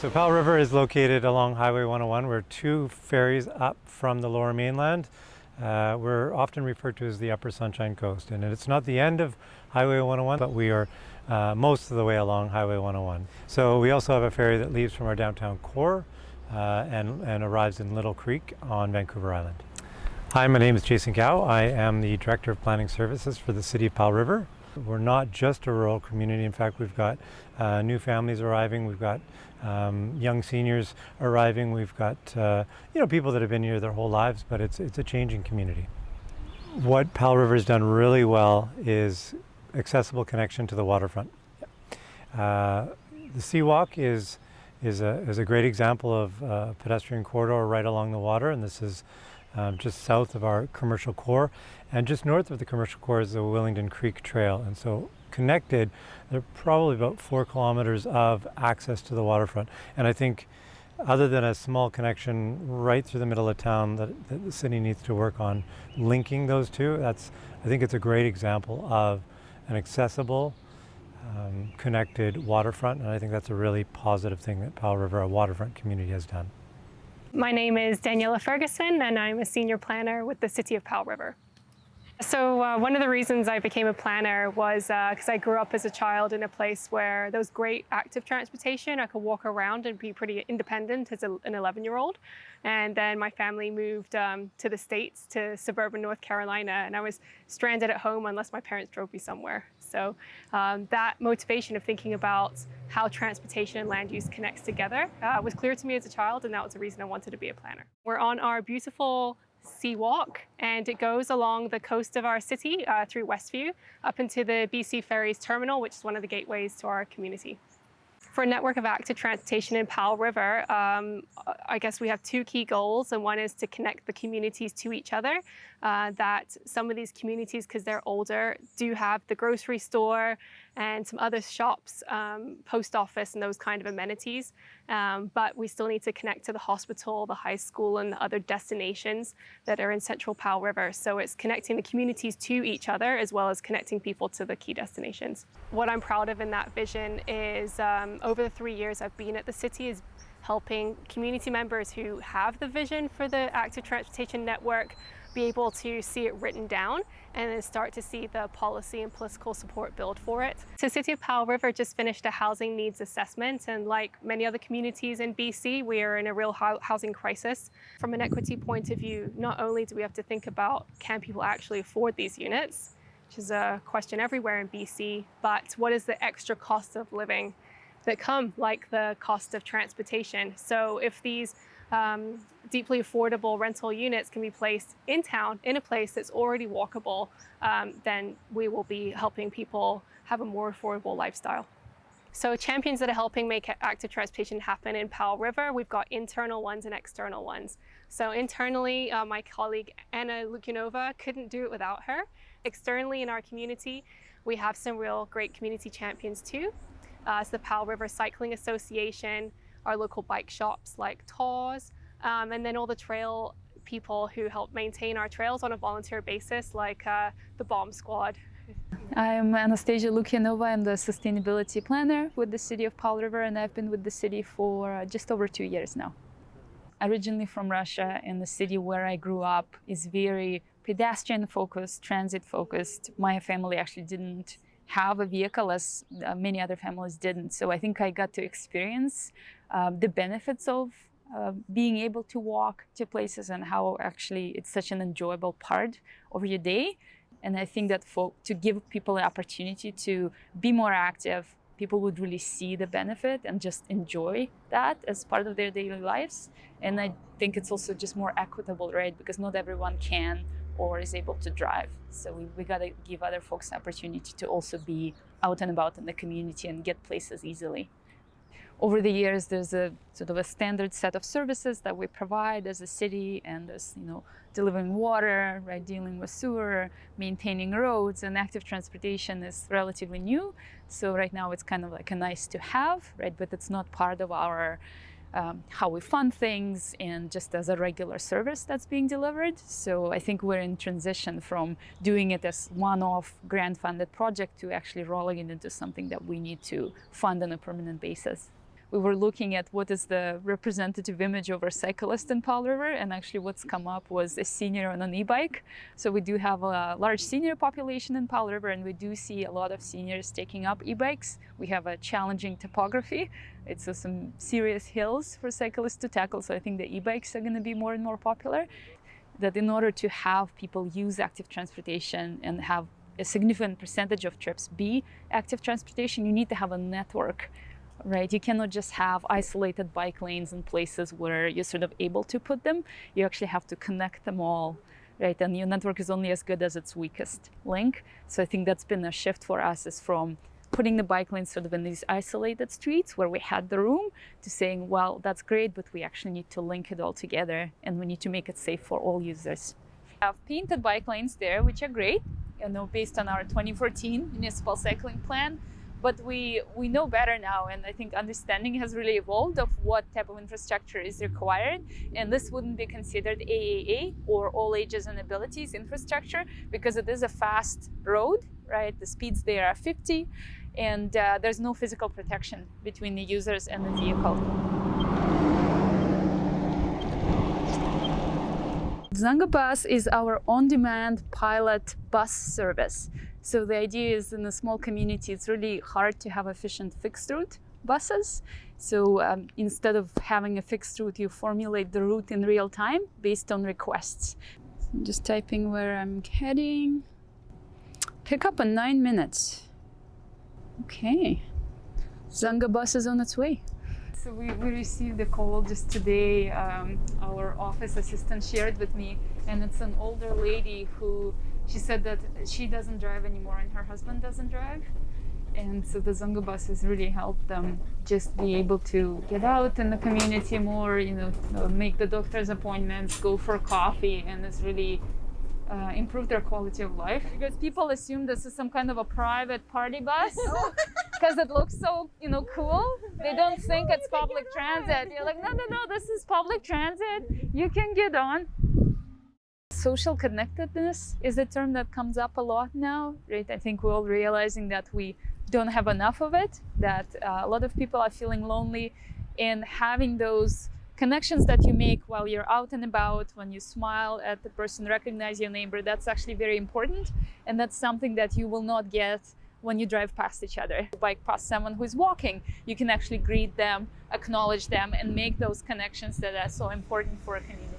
So Powell River is located along Highway 101. We're 2 ferries up from the Lower Mainland. We're often referred to as the Upper Sunshine Coast, and it's not the end of Highway 101, but we are most of the way along Highway 101. So we also have a ferry that leaves from our downtown core and arrives in Little Creek on Vancouver Island. Hi, my name is Jason Cow. I am the Director of Planning Services for the City of Powell River. We're not just a rural community. In fact, we've got new families arriving. We've got young seniors arriving. We've got people that have been here their whole lives, but it's a changing community. What Powell River has done really well is accessible connection to the waterfront. The Seawalk is a great example of a pedestrian corridor right along the water, and this is just south of our commercial core, and just north of the commercial core is the Willingdon Creek Trail. And so connected, there are probably about 4 kilometers of access to the waterfront. And I think other than a small connection right through the middle of town that the city needs to work on linking those two, I think it's a great example of an accessible, connected waterfront, and I think that's a really positive thing that Powell River, a waterfront community, has done. My name is Daniela Ferguson, and I'm a senior planner with the City of Powell River. So one of the reasons I became a planner was because I grew up as a child in a place where there was great active transportation. I could walk around and be pretty independent as an 11-year-old. And then my family moved to the States, to suburban North Carolina, and I was stranded at home unless my parents drove me somewhere. So that motivation of thinking about how transportation and land use connects together was clear to me as a child, and that was the reason I wanted to be a planner. We're on our beautiful Seawalk, and it goes along the coast of our city through Westview up into the BC Ferries terminal, which is one of the gateways to our community. For a network of active transportation in Powell River, I guess we have 2 key goals, and one is to connect the communities to each other. That some of these communities, because they're older, do have the grocery store and some other shops, post office and those kind of amenities. But we still need to connect to the hospital, the high school, and the other destinations that are in central Powell River. So it's connecting the communities to each other as well as connecting people to the key destinations. What I'm proud of in that vision is over the 3 years I've been at the city is helping community members who have the vision for the active transportation network be able to see it written down and then start to see the policy and political support build for it. So City of Powell River just finished a housing needs assessment, and like many other communities in BC, we are in a real housing crisis. From an equity point of view, not only do we have to think about can people actually afford these units, which is a question everywhere in BC, but what is the extra cost of living that come, like the cost of transportation. So if these deeply affordable rental units can be placed in town in a place that's already walkable, then we will be helping people have a more affordable lifestyle. So champions that are helping make active transportation happen in Powell River, we've got internal ones and external ones. So internally, my colleague Anna Lukinova couldn't do it without her. Externally in our community, we have some real great community champions too. It's the Powell River Cycling Association, our local bike shops like TAWS, and then all the trail people who help maintain our trails on a volunteer basis, like the Bomb Squad. I'm Anastasia Lukianova. I'm the sustainability planner with the City of Powell River, and I've been with the city for just over 2 years now. Originally from Russia, and the city where I grew up is very pedestrian-focused, transit-focused. My family actually didn't have a vehicle, as many other families didn't. So I think I got to experience the benefits of being able to walk to places and how actually it's such an enjoyable part of your day. And I think that to give people the opportunity to be more active, people would really see the benefit and just enjoy that as part of their daily lives. And I think it's also just more equitable, right? Because not everyone can or is able to drive. So we gotta give other folks the opportunity to also be out and about in the community and get places easily. Over the years, there's a sort of a standard set of services that we provide as a city, and as delivering water, right, dealing with sewer, maintaining roads, and active transportation is relatively new. So right now it's kind of like a nice to have, right? But it's not part of our how we fund things and just as a regular service that's being delivered. So I think we're in transition from doing it as one-off grant-funded project to actually rolling it into something that we need to fund on a permanent basis. we were looking at what is the representative image of our cyclist in Powell River, and actually what's come up was a senior on an e-bike. So we do have a large senior population in Powell River, and we do see a lot of seniors taking up e-bikes. We have a challenging topography. It's some serious hills for cyclists to tackle, so I think the e-bikes are going to be more and more popular. That in order to have people use active transportation and have a significant percentage of trips be active transportation, you need to have a network, right? You cannot just have isolated bike lanes in places where you're sort of able to put them. You actually have to connect them all, right? And your network is only as good as its weakest link. So I think that's been a shift for us, is from putting the bike lanes sort of in these isolated streets where we had the room, to saying, well, that's great, but we actually need to link it all together, and we need to make it safe for all users. We have painted bike lanes there, which are great, based on our 2014 municipal cycling plan. But we know better now, and I think understanding has really evolved of what type of infrastructure is required. And this wouldn't be considered AAA, or all ages and abilities infrastructure, because it is a fast road, right? The speeds there are 50, and there's no physical protection between the users and the vehicle. Zanga Bus is our on-demand pilot bus service. So the idea is, in a small community, it's really hard to have efficient fixed route buses. So instead of having a fixed route, you formulate the route in real time based on requests. So I'm just typing where I'm heading. Pick up in 9 minutes. Okay. Zanga Bus is on its way. So we received a call just today. Our office assistant shared with me, and it's an older lady who, she said that she doesn't drive anymore and her husband doesn't drive. And so the Zanga Bus has really helped them just be able to get out in the community more, make the doctor's appointments, go for coffee, and it's really improve their quality of life. Because people assume this is some kind of a private party bus because it looks so, cool. They don't think it's public transit. You're like, no, this is public transit. You can get on. Social connectedness is a term that comes up a lot now, right? I think we're all realizing that we don't have enough of it, that a lot of people are feeling lonely, and having those connections that you make while you're out and about, when you smile at the person, recognize your neighbor, that's actually very important. And that's something that you will not get when you drive past each other. Bike past someone who's walking, you can actually greet them, acknowledge them, and make those connections that are so important for a community.